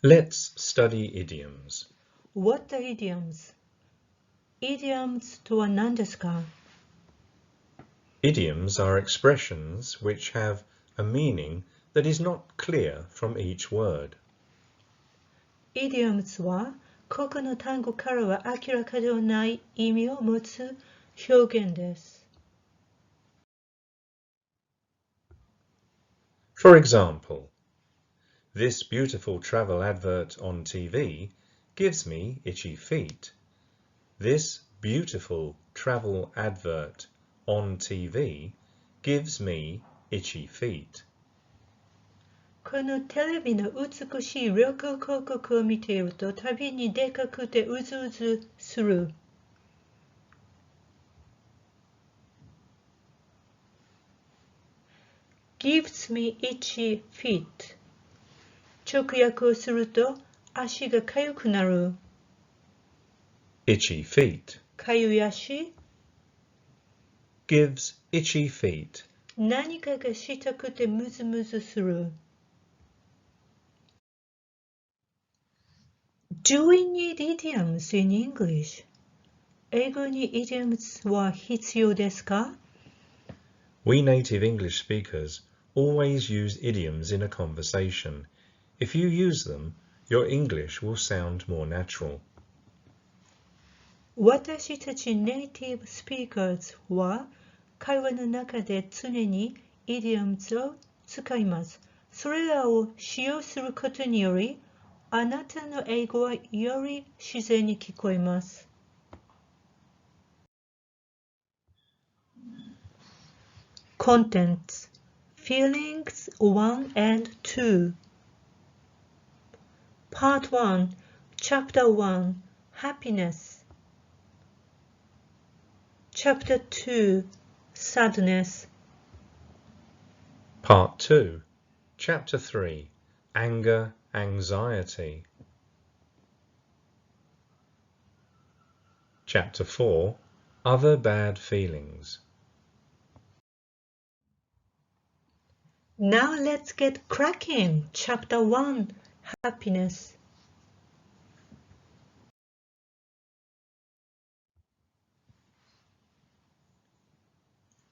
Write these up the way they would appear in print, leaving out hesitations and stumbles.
Let's study idioms. What are idioms? Idioms とは何ですか? Idioms are expressions which have a meaning that is not clear from each word. Idioms は個々の単語からは明らかではない意味を持つ表現です。For example, this beautiful travel advert on TV gives me itchy feet. This beautiful travel advert on TV gives me itchy feet. このテレビの美しい旅行広告を見ていると旅に出かけてうずうずする。gives me itchy feet 直訳をすると足がかゆくなる。Itchy feet かゆい足 gives itchy feet. 何かがしたくてムズムズする。Do we need idioms in English? 英語に idioms は必要ですか? We native English speakers always use idioms in a conversation. If you use them, your English will sound more natural. 私たちネイティブスピーカーは会話の中で常に idioms を使います。それらを使用することにより、あなたの英語はより自然に聞こえます。Contents Feelings 1 and 2 Part 1 Chapter 1 Happiness Chapter 2 Sadness Part 2, Chapter 3, Anger, Anxiety. Chapter 4, Other Bad Feelings. Now let's get cracking. Chapter 1 Happiness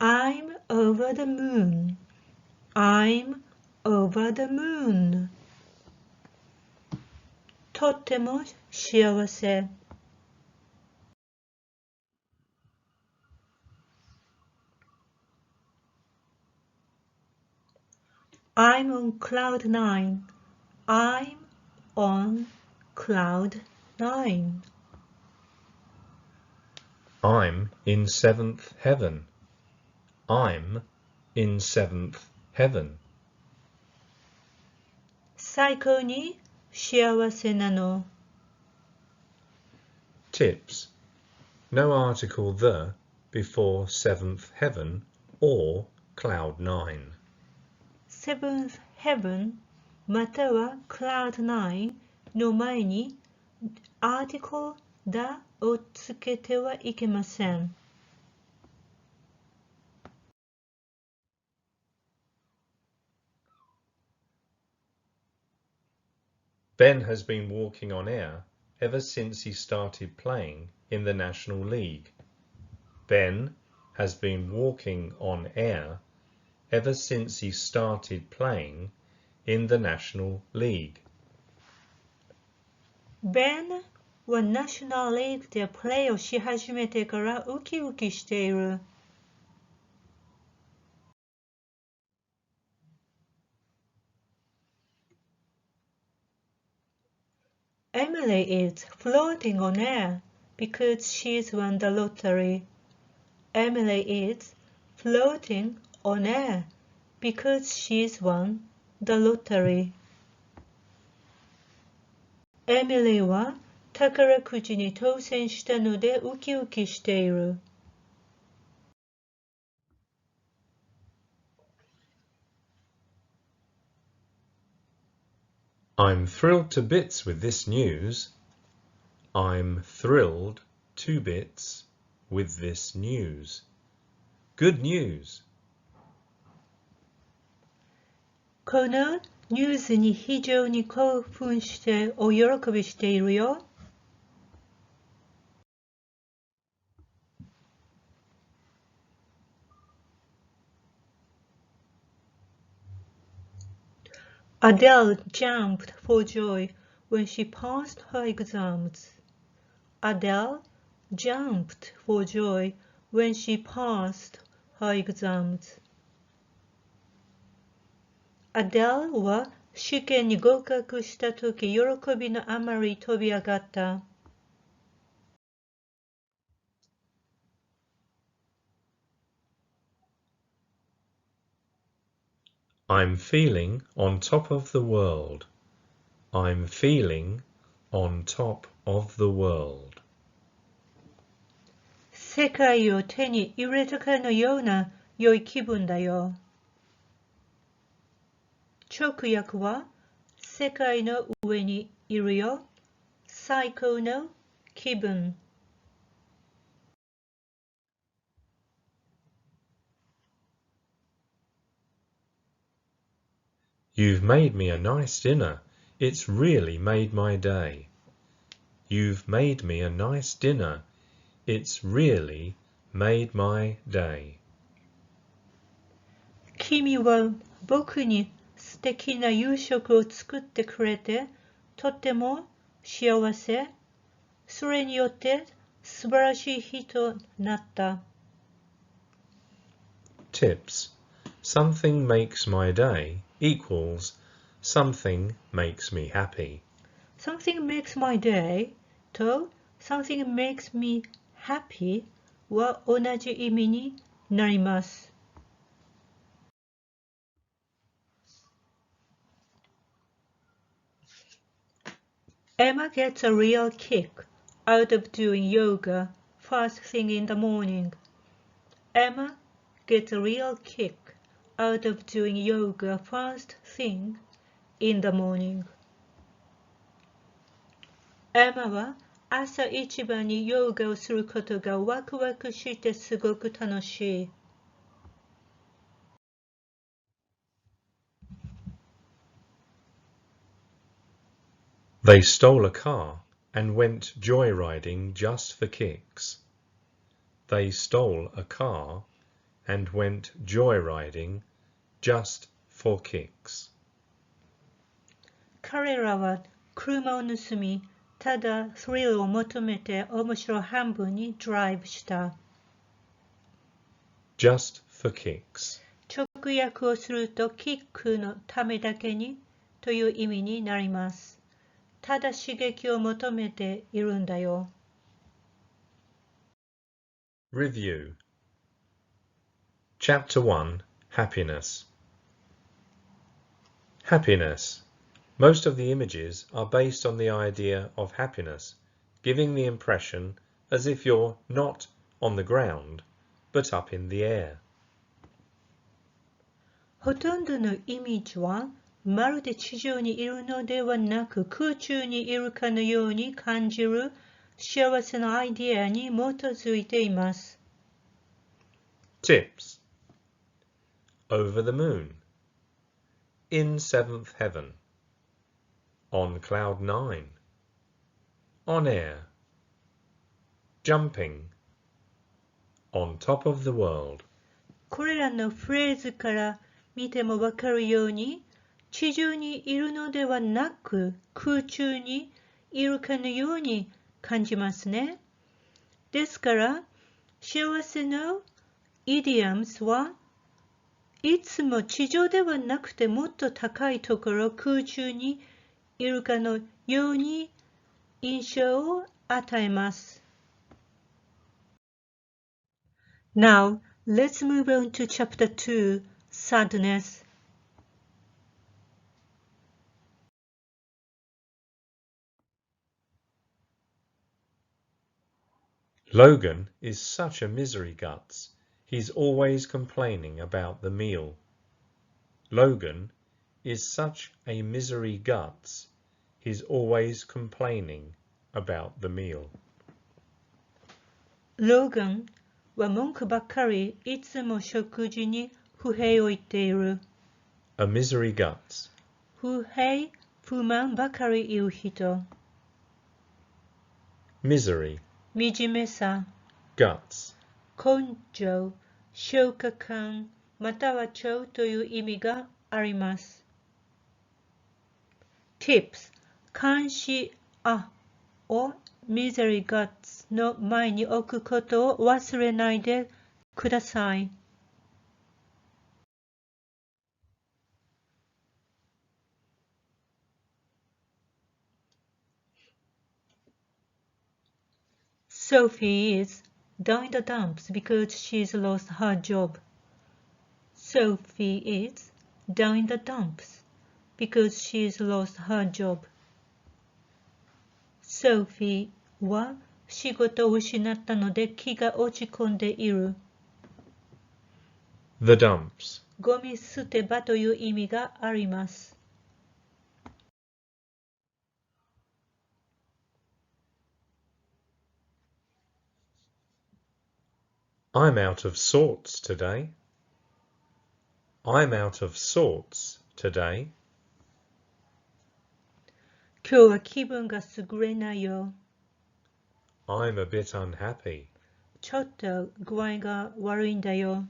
I'm over the moon. I'm over the moon. とっても幸せ。I'm on cloud 9. I'm on cloud 9. I'm in seventh heaven. I'm in seventh heaven. 最高に幸せなの。Tips. No article the before seventh heaven or cloud 9. Seventh heaven または cloud 9の前に article the をつけてはいけません。Ben has been walking on air ever since he started playing in the National League. Ben has been walking on air ever since he started playing in the National League. Ben はナショナルリーグでプレーをし始めてからウキウキしている。Emily is floating on air because she's won the lottery. Emily is floating on air because she's won the lottery. Emily は宝くじに当選したのでウキウキしている。I'm thrilled to bits with this news. I'm thrilled to bits with this news. Good news. このニュースに非常に興奮してお喜びしているよ。Adele jumped for joy when she passed her exams. Adele jumped for joy when she passed her exams. Adele は試験に合格したとき、喜びのあまり飛び上がった。I'm feeling on top of the world. I'm feeling on top of the world. 世界を手に入れたかのような良い気分だよ。直訳は世界の上にいるよ。最高の気分。You've made me a nice dinner. It's really made my day. You've made me a nice dinner. It's really made my day. 君は僕に素敵な夕食を作ってくれて、とっても幸せ。それによって素晴らしい日となった。Tips. Something makes my day equals something makes me happy. Something makes my day と something makes me happy は同じ意味になります。Emma gets a real kick out of doing yoga first thing in the morning. Emma gets a real kick out of doing yoga first thing in the morning. エマは朝一番にヨガをすることがワクワクしてすごく楽しい。They stole a car and went joyriding just for kicks. They stole a car and went joyriding just for kicks. 彼らは車を盗み、ただスリルを求めて面白半分にドライブした。Just for kicks. 直訳をするとキックのためだけにという意味になります。ただ刺激を求めているんだよ。Review. Chapter 1. Happiness. Happiness. Most of the images are based on the idea of happiness, giving the impression as if you're not on the ground, but up in the air. ほとんどのイメージはまるで地上にいるのではなく空中にいるかのように感じる幸せのアイデアに基づいています。Tips. Over the moon. In seventh heaven. On cloud 9. On air. Jumping. On top of the world. これらのフレーズから見てもわかるように、地上にいるのではなく空中にいるかのように感じますね。ですから、幸せのidiomsはいつも地上ではなくてもっと高いところ空中にいるかのように印象を与えます。Now, let's move on to chapter 2, sadness. Logan is such a misery guts. He's always complaining about the meal. Logan is such a misery guts. He's always complaining about the meal. Logan は文句ばっかりいつも食事に不平を言っている。A misery guts. 不平不満ばかり言う人。misery, 惨めさ、 guts, 根性、消化感または腸という意味があります。Tips 漢詞あを misery guts の前に置くことを忘れないでください。Sophie is down in the dumps because she's lost her job. Sophie is down in the dumps because she's lost her job. Sophie は仕事を失ったので気が落ち込んでいる。the dumps, ゴミ捨て場という意味があります。I'm out of sorts today. I'm out of sorts today. 今日は気分が優れないよ。I'm a bit unhappy. ちょっと具合が悪いんだよ。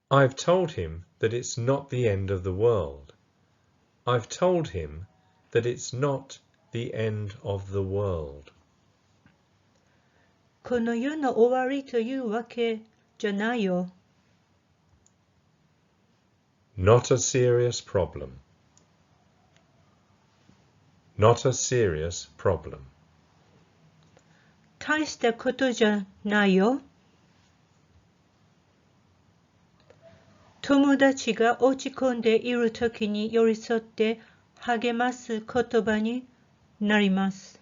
I've told him that it's not the end of the world. I've told him that it's not the end of the world. この世の終わりというわけじゃないよ。Not a serious problem. Not a serious problem. 大したことじゃないよ。友達が落ち込んでいるときに寄り添って励ます言葉になります。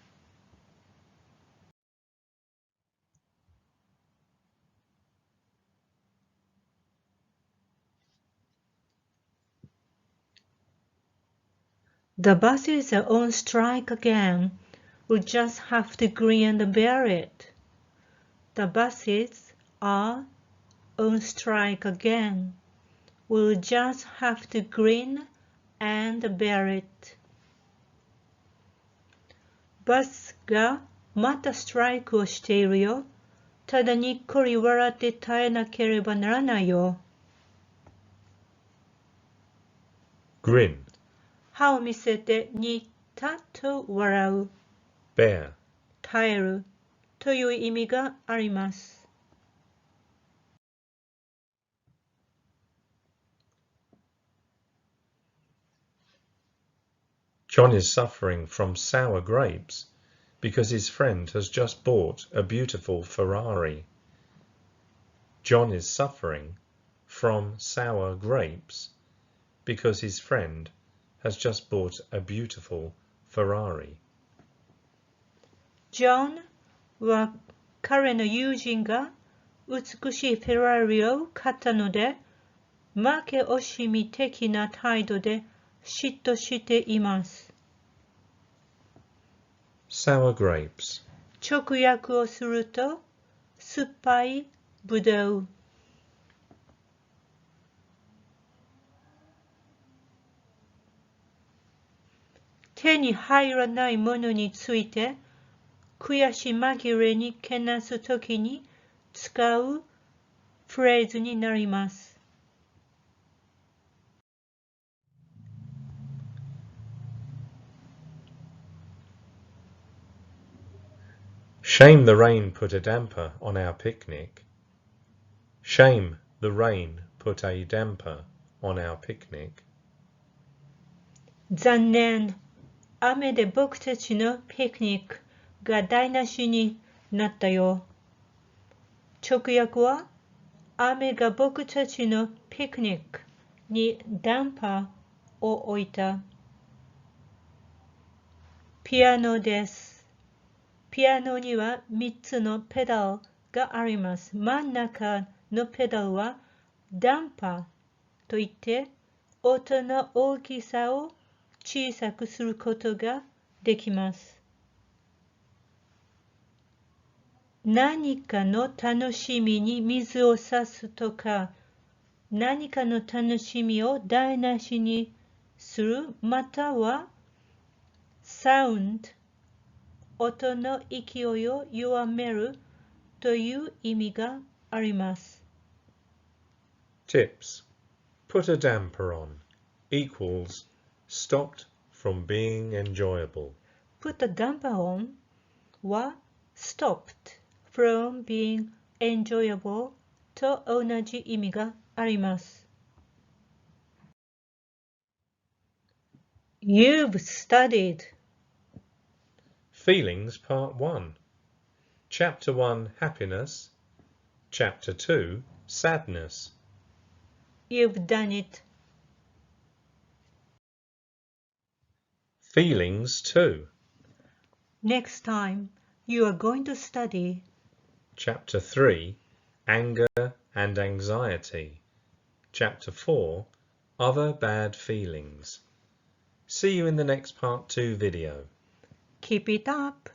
The buses are on strike again. We'll just have to grin and bear it. The buses are on strike again. We'll just have to grin and bear it. バスがまたストライクをしているよ。ただにっこり笑って耐えなければならないよ。Grin, 歯を見せてにったと笑う。bear, 耐えるという意味があります。John is suffering from sour grapes because his friend has just bought a beautiful Ferrari. John is suffering from sour grapes because his friend has just bought a beautiful Ferrari. ジョンは彼の友人が美しいフェラーリを買ったので、負け惜しみ的な態度で嫉妬しています。Sour grapes. 直訳をすると、酸っぱいぶどう。手に入らないものについて、悔し紛れにけなすときに使うフレーズになります。Shame the rain put a damper on our picnic. Shame the rain put a damper on our picnic. 残念。雨で僕たちのピクニックが台無しになったよ。直訳は、雨が僕たちのピクニックにダンパーを置いた。ピアノです。ピアノには3つのペダルがあります。真ん中のペダルはダンパーといって、音の大きさを小さくすることができます。何かの楽しみに水を差すとか、何かの楽しみを台無しにする、または sound 音の勢いを弱めるという意味があります。Tips. Put a damper on equals stopped from being enjoyable. Put a damper on は stopped from being enjoyable と同じ意味があります。You've studied Feelings Part 1. Chapter 1 Happiness. Chapter 2 Sadness. You've done it. Feelings 2. Next time you are going to study Chapter 3 Anger and Anxiety. Chapter 4 Other Bad Feelings. See you in the next Part 2 video. Keep it up.